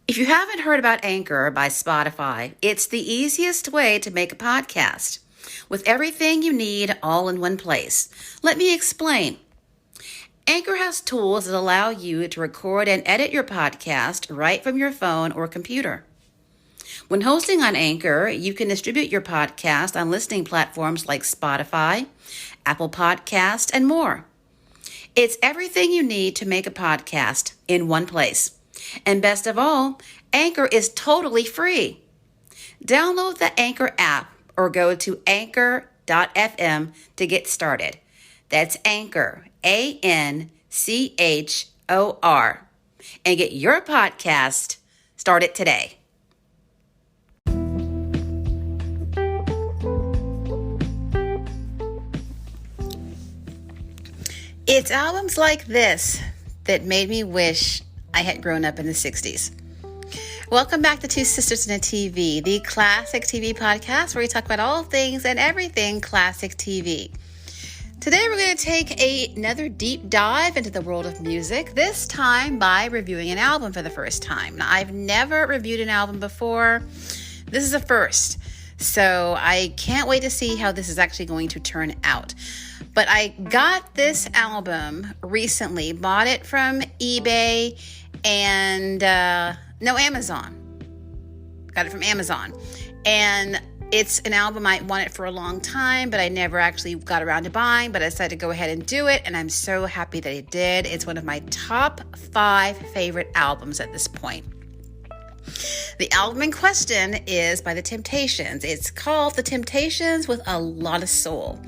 If you haven't heard about Anchor by Spotify, it's the easiest way to make a podcast with everything you need all in one place. Let me explain. Anchor has tools that allow you to record and edit your podcast right from your phone or computer. When hosting on Anchor, you can distribute your podcast on listening platforms like Spotify, Apple Podcasts, and more. It's everything you need to make a podcast in one place. And best of all, Anchor is totally free. Download the Anchor app or go to anchor.fm to get started. That's Anchor, ANCHOR, and get your podcast started today. It's albums like this that made me wish I had grown up in the 60s. Welcome back to Two Sisters in a TV, the classic TV podcast where we talk about all things and everything classic TV. Today we're going to take another deep dive into the world of music, this time by reviewing an album for the first time. Now, I've never reviewed an album before. This is a first, so I can't wait to see how this is actually going to turn out. But I got this album recently, bought it from eBay and Amazon. Got it from Amazon. And it's an album I wanted for a long time, but I never actually got around to buying, but I decided to go ahead and do it, and I'm so happy that I did. It's one of my top 5 favorite albums at this point. The album in question is by The Temptations. It's called The Temptations with a Lot of Soul.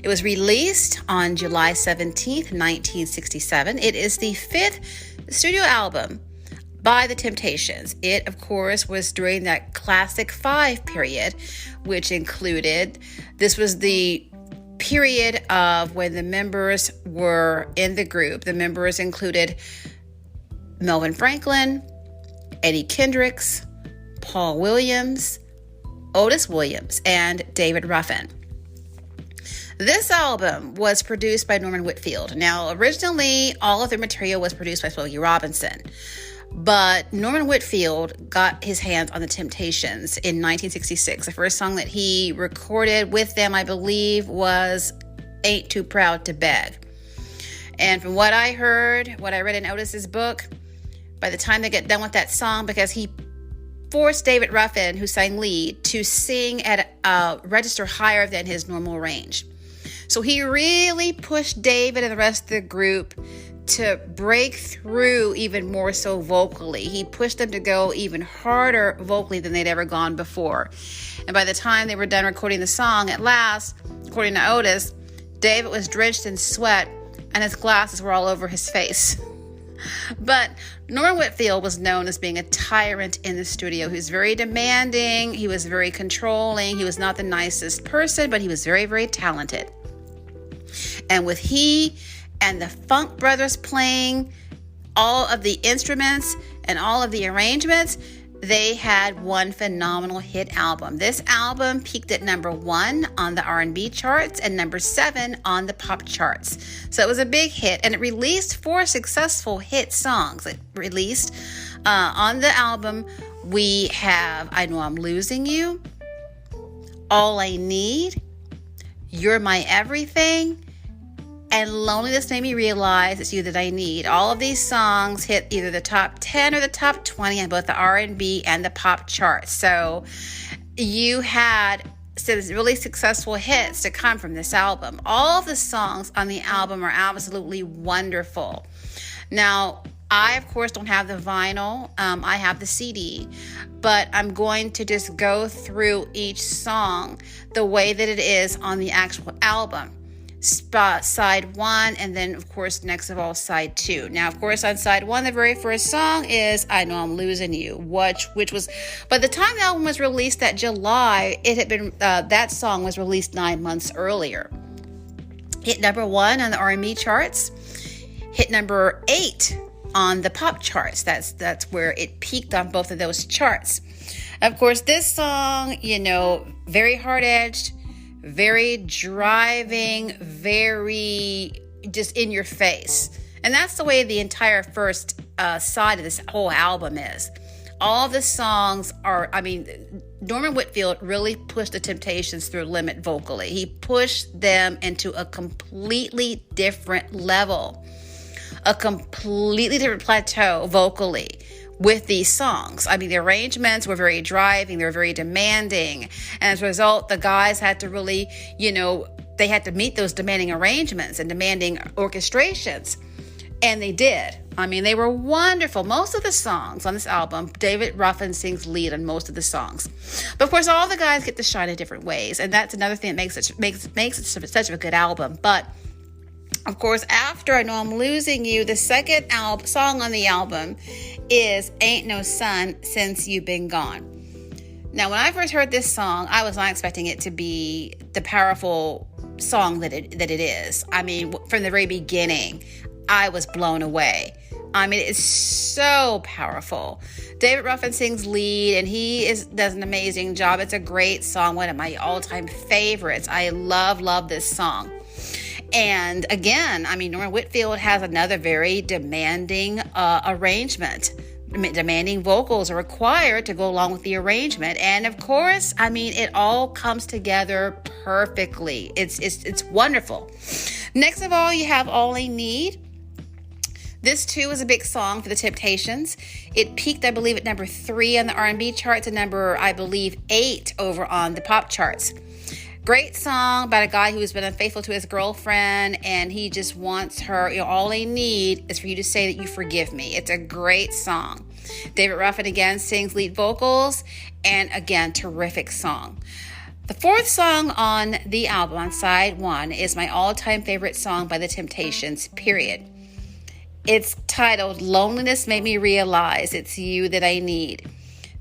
It was released on July 17th, 1967. It is the 5th studio album by The Temptations. It, of course, was during that classic 5 period, which included, this was the period of when the members were in the group. The members included Melvin Franklin, Eddie Kendricks, Paul Williams, Otis Williams, and David Ruffin. This album was produced by Norman Whitfield. Now, originally, all of the material was produced by Smokey Robinson, but Norman Whitfield got his hands on The Temptations in 1966. The first song that he recorded with them, I believe, was Ain't Too Proud to Beg. And from what I heard, what I read in Otis's book, by the time they get done with that song, because he forced David Ruffin, who sang lead, to sing at a register higher than his normal range. So he really pushed David and the rest of the group to break through even more so vocally. He pushed them to go even harder vocally than they'd ever gone before. And by the time they were done recording the song, at last, according to Otis, David was drenched in sweat and his glasses were all over his face. But Norman Whitfield was known as being a tyrant in the studio. He was very demanding. He was very controlling. He was not the nicest person, but he was very, very talented. And with he and the Funk Brothers playing all of the instruments and all of the arrangements, they had one phenomenal hit album. This album peaked at number 1 on the R&B charts and number 7 on the pop charts. So it was a big hit, and it released 4 successful hit songs. It released on the album, we have I Know I'm Losing You, All I Need, You're My Everything, and Loneliness Made Me Realize It's You That I Need. All of these songs hit either the top 10 or the top 20 on both the R&B and the pop charts. So you had some really successful hits to come from this album. All of the songs on the album are absolutely wonderful. Now, I, of course, don't have the vinyl. I have the CD. But I'm going to just go through each song the way that it is on the actual album. Side 1, and then of course next of all side 2. Now, of course, on side 1, the very first song is I Know I'm Losing You, which was, by the time the album was released that July, it had been that song was released 9 months earlier. Hit number 1 on the R&B charts, hit number 8 on the pop charts. That's where it peaked on both of those charts. Of course, this song, very hard-edged, very driving, very just in your face. And that's the way the entire first side of this whole album is. All the songs are, Norman Whitfield really pushed the Temptations through a limit vocally. He pushed them into a completely different level, a completely different plateau vocally with these songs. The arrangements were very driving, they were very demanding. And as a result, the guys had to really, they had to meet those demanding arrangements and demanding orchestrations. And they did. They were wonderful. Most of the songs on this album, David Ruffin sings lead on most of the songs. But of course, all the guys get to shine in different ways. And that's another thing that makes it such a good album. But of course, after I Know I'm Losing You, the second song on the album is Ain't No Sun Since You've Been Gone. Now, when I first heard this song, I was not expecting it to be the powerful song that it is. From the very beginning, I was blown away. It's so powerful. David Ruffin sings lead, and he does an amazing job. It's a great song, one of my all-time favorites. I love this song. And again, Norman Whitfield has another very demanding arrangement. Demanding vocals are required to go along with the arrangement. And of course, it all comes together perfectly. It's wonderful. Next of all, you have All I Need. This too is a big song for the Temptations. It peaked, I believe, at number 3 on the R&B charts and number, I believe, 8 over on the pop charts. Great song about a guy who has been unfaithful to his girlfriend, and he just wants her, all I need is for you to say that you forgive me. It's a great song. David Ruffin again sings lead vocals, and again, terrific song. The fourth song on the album, on side 1, is my all-time favorite song by the Temptations, period. It's titled Loneliness Made Me Realize It's You That I Need.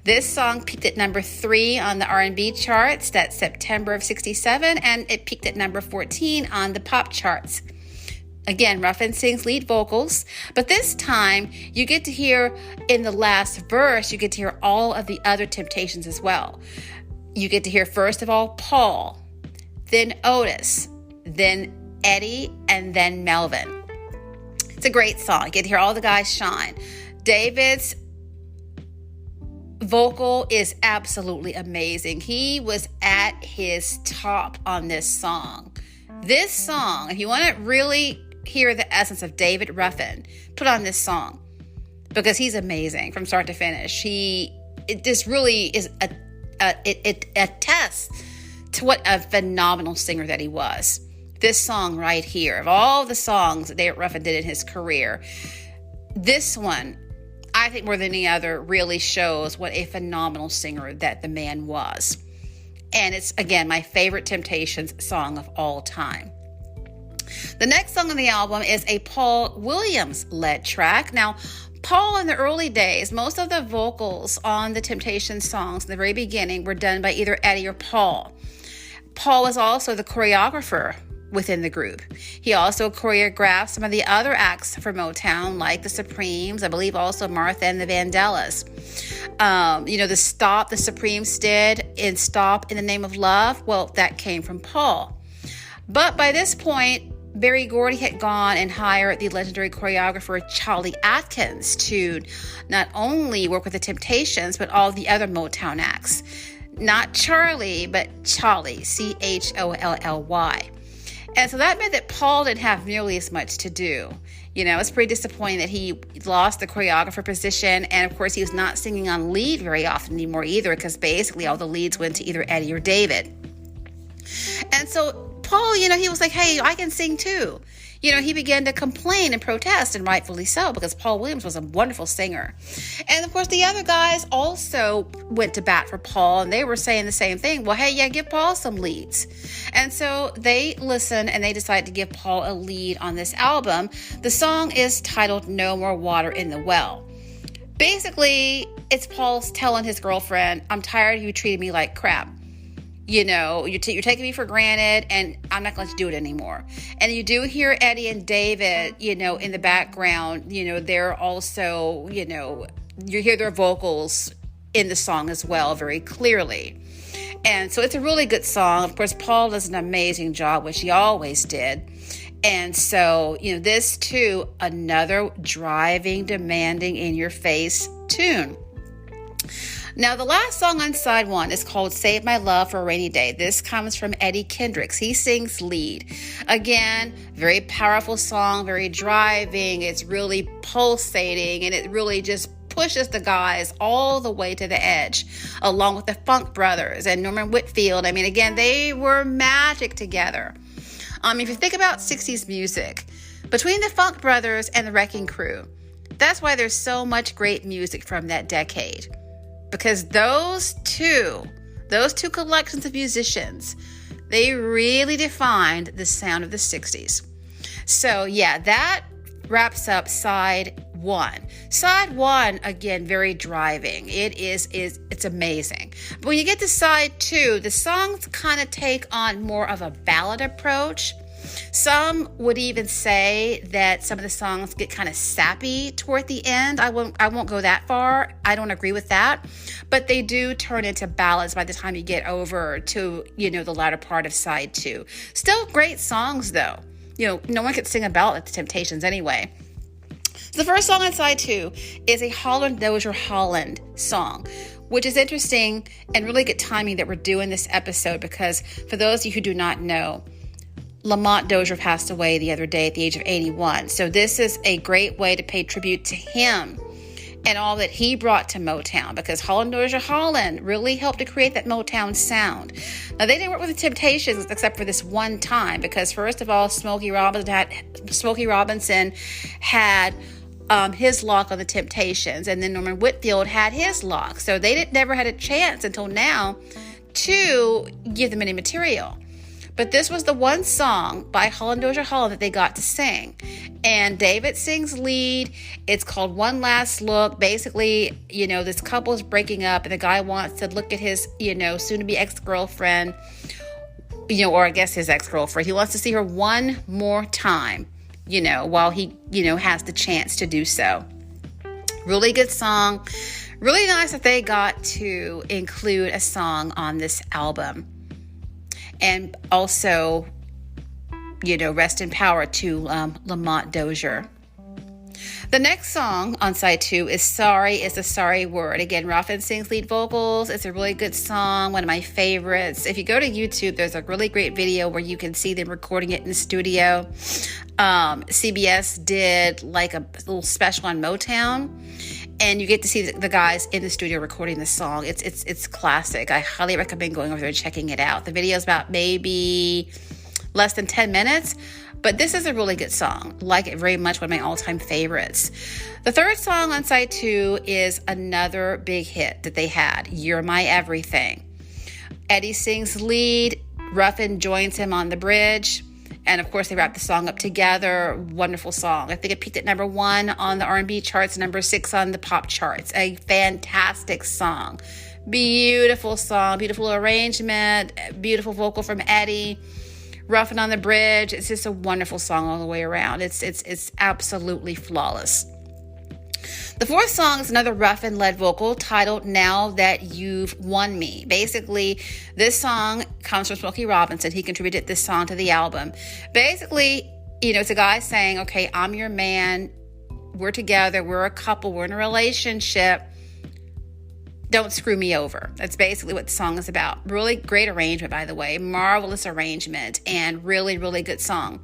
This song peaked at number 3 on the R&B charts. That's September of 1967, and it peaked at number 14 on the pop charts. Again, Ruffin sings lead vocals, but this time you get to hear in the last verse, you get to hear all of the other Temptations as well. You get to hear, first of all, Paul, then Otis, then Eddie, and then Melvin. It's a great song. You get to hear all the guys shine. David's vocal is absolutely amazing. He was at his top on this song. This song, if you want to really hear the essence of David Ruffin, put on this song because he's amazing from start to finish. This really is it attests to what a phenomenal singer that he was. This song right here, of all the songs that David Ruffin did in his career, this one, I think more than any other, really shows what a phenomenal singer that the man was. And it's, again, my favorite Temptations song of all time. The next song on the album is a Paul Williams-led track. Now, Paul, in the early days, most of the vocals on the Temptations songs in the very beginning were done by either Eddie or Paul. Paul was also the choreographer within the group. He also choreographed some of the other acts for Motown, like the Supremes, I believe also Martha and the Vandellas. The Stop the Supremes did in Stop in the Name of Love, well, that came from Paul. But by this point, Berry Gordy had gone and hired the legendary choreographer Charlie Atkins to not only work with the Temptations, but all the other Motown acts. Not Charlie, but Cholly, Cholly. And so that meant that Paul didn't have nearly as much to do. It's pretty disappointing that he lost the choreographer position. And of course, he was not singing on lead very often anymore either, because basically all the leads went to either Eddie or David. And so Paul, he was like, hey, I can sing too. He began to complain and protest, and rightfully so, because Paul Williams was a wonderful singer. And of course, the other guys also went to bat for Paul, and they were saying the same thing. Well, hey, yeah, give Paul some leads. And so they listened, and they decided to give Paul a lead on this album. The song is titled No More Water in the Well. Basically, it's Paul telling his girlfriend, I'm tired of you treating me like crap. You're taking me for granted, and I'm not going to do it anymore. And you do hear Eddie and David, in the background, they're also, you hear their vocals in the song as well, very clearly. And so it's a really good song. Of course, Paul does an amazing job, which he always did. And so, this too, another driving, demanding, in-your-face tune. Now, the last song on side one is called Save My Love for a Rainy Day. This comes from Eddie Kendricks. He sings lead. Again, very powerful song, very driving. It's really pulsating, and it really just pushes the guys all the way to the edge, along with the Funk Brothers and Norman Whitfield. I mean, again, they were magic together. If you think about 60s music, between the Funk Brothers and the Wrecking Crew, that's why there's so much great music from that decade. Because those two collections of musicians, they really defined the sound of the 60s. So yeah, that wraps up side one. Side one, again, very driving. It's amazing. But when you get to side two, the songs kind of take on more of a ballad approach. Some would even say that some of the songs get kind of sappy toward the end. I won't go that far. I don't agree with that. But they do turn into ballads by the time you get over to, the latter part of side two. Still great songs, though. No one could sing a ballad like the Temptations anyway. The first song on side two is a Holland Dozier Holland song, which is interesting and really good timing that we're doing this episode, because for those of you who do not know, Lamont Dozier passed away the other day at the age of 81. So this is a great way to pay tribute to him and all that he brought to Motown, because Holland Dozier Holland really helped to create that Motown sound. Now, they didn't work with the Temptations except for this one time, because first of all, Smokey Robinson had his lock on the Temptations, and then Norman Whitfield had his lock. So they never had a chance until now to give them any material. But this was the one song by Holland Dozier Holland that they got to sing. And David sings lead. It's called One Last Look. Basically, this couple is breaking up, and the guy wants to look at his, soon-to-be ex-girlfriend, or I guess his ex-girlfriend. He wants to see her one more time, while he, has the chance to do so. Really good song. Really nice that they got to include a song on this album. And also, rest in power to Lamont Dozier. The next song on side two is Sorry is a Sorry Word. Again, Ruffin sings lead vocals. It's a really good song, one of my favorites. If you go to YouTube, there's a really great video where you can see them recording it in the studio. CBS did like a little special on Motown, and you get to see the guys in the studio recording the song. It's classic. I highly recommend going over there and checking it out. The video is about maybe less than 10 minutes, but this is a really good song. Like it very much, one of my all-time favorites. The third song on side two is another big hit that they had, You're My Everything. Eddie sings lead. Ruffin joins him on the bridge. And of course, they wrap the song up together. Wonderful song. I think it peaked at number 1 on the R&B charts, number 6 on the pop charts. A fantastic song. Beautiful song, beautiful arrangement, beautiful vocal from Eddie. Ruffin on the bridge. It's just a wonderful song all the way around. It's absolutely flawless. The fourth song is another Ruffin-led vocal titled Now That You've Won Me. Basically, this song comes from Smokey Robinson. He contributed this song to the album. Basically, it's a guy saying, okay, I'm your man. We're together. We're a couple. We're in a relationship. Don't screw me over. That's basically what the song is about. Really great arrangement, by the way. Marvelous arrangement and really, really good song.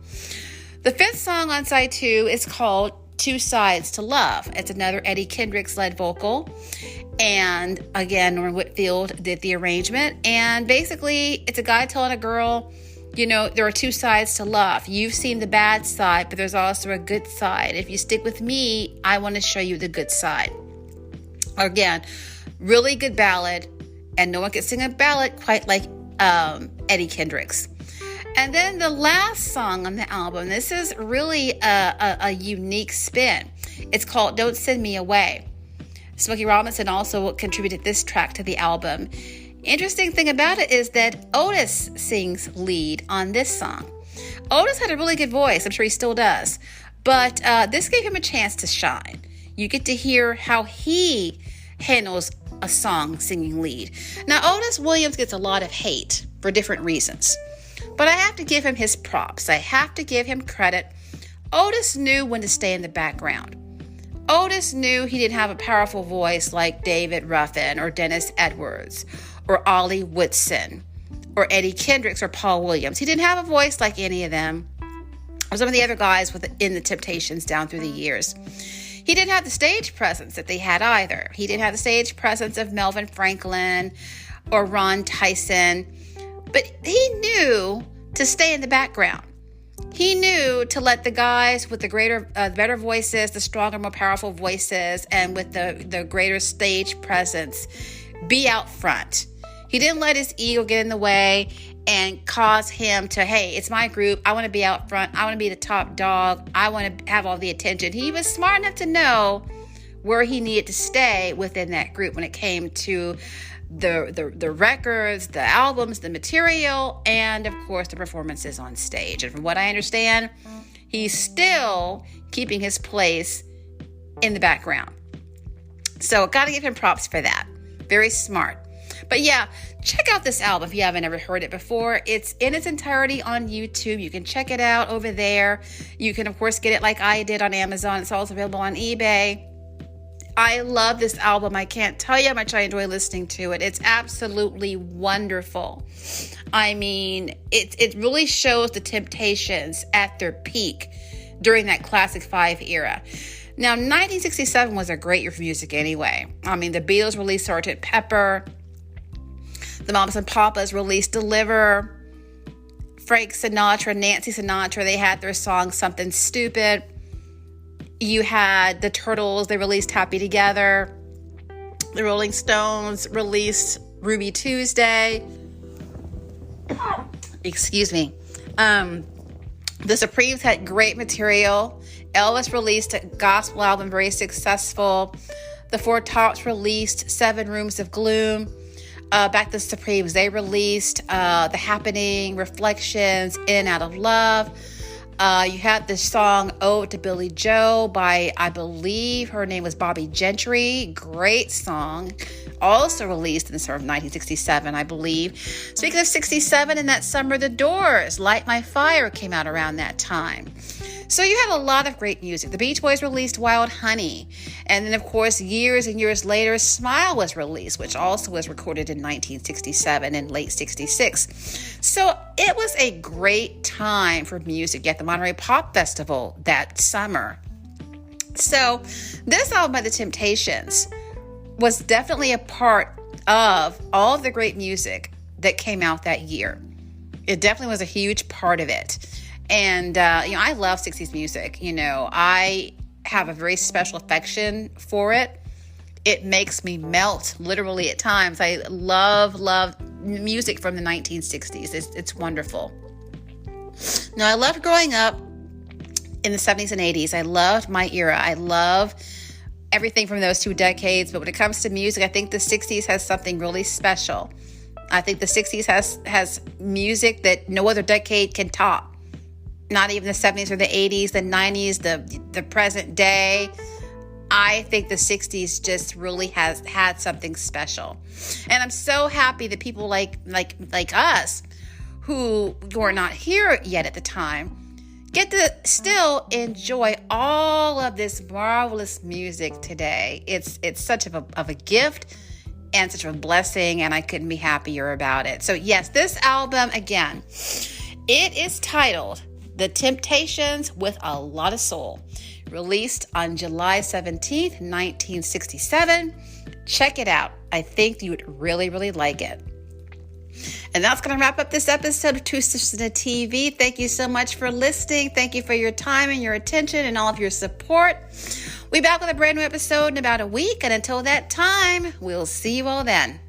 The fifth song on side 2 is called Two Sides to Love. It's another Eddie Kendricks led vocal. And again, Norman Whitfield did the arrangement. And basically, it's a guy telling a girl, there are two sides to love. You've seen the bad side, but there's also a good side. If you stick with me, I want to show you the good side. Again, really good ballad. And no one can sing a ballad quite like Eddie Kendricks. And then the last song on the album, this is really a unique spin. It's called Don't Send Me Away. Smokey Robinson also contributed this track to the album. Interesting thing about it is that Otis sings lead on this song. Otis had a really good voice. I'm sure he still does. But this gave him a chance to shine. You get to hear how he handles a song singing lead. Now, Otis Williams gets a lot of hate for different reasons. But I have to give him his props. I have to give him credit. Otis knew when to stay in the background. Otis knew he didn't have a powerful voice like David Ruffin or Dennis Edwards or Ollie Woodson or Eddie Kendricks or Paul Williams. He didn't have a voice like any of them or some of the other guys in the Temptations down through the years. He didn't have the stage presence that they had either. He didn't have the stage presence of Melvin Franklin or Ron Tyson, but he knew to stay in the background. He knew to let the guys with the better voices, the stronger, more powerful voices, and with the greater stage presence be out front. He didn't let his ego get in the way and cause him to, hey, it's my group. I want to be out front. I want to be the top dog. I want to have all the attention. He was smart enough to know where he needed to stay within that group when it came to the records, the albums, the material, and of course the performances on stage. And from what I understand, he's still keeping his place in the background. So got to give him props for that. Very smart. But yeah, check out this album if you haven't ever heard it before. It's in its entirety on YouTube. You can check it out over there. You can, of course, get it like I did on Amazon. It's also available on eBay. I love this album. I can't tell you how much I enjoy listening to it. It's absolutely wonderful. I mean, it really shows the Temptations at their peak during that Classic 5 era. Now, 1967 was a great year for music anyway. I mean, the Beatles released Sgt. Pepper. The Mamas and Papas released Deliver. Frank Sinatra, Nancy Sinatra, they had their song Something Stupid. You had the Turtles, they released Happy Together. The Rolling Stones released Ruby Tuesday. Excuse me. The Supremes had great material. Elvis released a gospel album, very successful. The Four Tops released 7 Rooms of Gloom. Back to the Supremes, they released The Happening, Reflections, In and Out of Love. You had this song Ode to Billy Joe by, I believe her name was Bobby Gentry. Great song. Also released in the summer of 1967, I believe. Speaking of 67, in that summer, The Doors, Light My Fire came out around that time. So you had a lot of great music. The Beach Boys released Wild Honey. And then, of course, years and years later, Smile was released, which also was recorded in 1967 and late 66. So it was a great time for music at the Monterey Pop Festival that summer. So this album by The Temptations was definitely a part of all of the great music that came out that year. It definitely was a huge part of it. And, I love 60s music. I have a very special affection for it. It makes me melt, literally, at times. I love music from the 1960s. It's wonderful. Now, I loved growing up in the 70s and 80s. I loved my era. I love everything from those 2 decades. But when it comes to music, I think the 60s has something really special. I think the 60s has music that no other decade can top. Not even the 70s or the 80s, the 90s, the present day. I think the 60s just really has had something special. And I'm so happy that people like us who were not here yet at the time get to still enjoy all of this marvelous music today. It's such of a gift and such a blessing, and I couldn't be happier about it. So yes, this album, again, it is titled The Temptations with a Lot of Soul, released on July 17th, 1967. Check it out. I think you would really, really like it. And that's going to wrap up this episode of Two Sisters in a TV. Thank you so much for listening. Thank you for your time and your attention and all of your support. We'll be back with a brand new episode in about a week. And until that time, we'll see you all then.